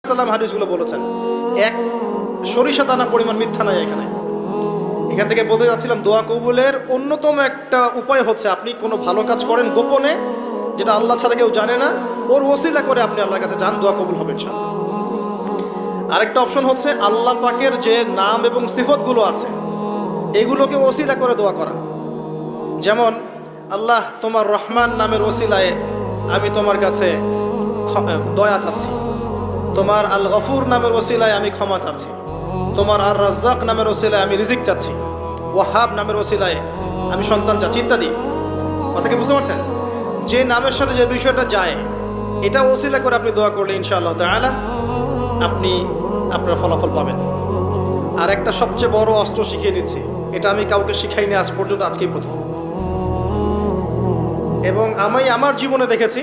সাল্লাম হাদিসগুলো বলেছেন, এক সরিষা দানা পরিমাণ মিথ্যা নাই এখানে। এখান থেকে বলতে যাচ্ছিলাম, দোয়া কবুলের অন্যতম একটা উপায় হচ্ছে আপনি কোনো ভালো কাজ করেন গোপনে, যেটা আল্লাহ ছাড়া কেউ জানে না, ওর ওসিলা করে আপনি আল্লাহর কাছে যান, দোয়া কবুল হবে ইনশাআল্লাহ। আরেকটা অপশন হচ্ছে আল্লাহ পাকের যে নাম এবং সিফতগুলো আছে এগুলোকে ওসিলা করে দোয়া করা। যেমন, আল্লাহ তোমার রহমান নামের ওসিলায় আমি তোমার কাছে দয়া চাচ্ছি, তোমার আল গফুর নামের ওসিলায় আমি ক্ষমা চাচ্ছি, তোমার আর রাজ্জাক নামের ওসিলায় আমি রিজিক চাচ্ছি, ওয়াহাব নামের ওসিলায় আমি সন্তান চাচ্ছি, ইত্যাদি। কথা কি বুঝতে পারছেন? যে নামের সাথে যে বিষয়টা যায় এটা ওসিলা করে আপনি দোয়া করলে ইনশাআল্লাহ তাআলা আপনি আপনার ফলাফল পাবেন। আর একটা সবচেয়ে বড় অস্ত্র শিখিয়ে দিচ্ছি, এটা আমি কাউকে শিখাইনি আজ পর্যন্ত, আজকেই প্রথম। এবং আমি আমার জীবনে দেখেছি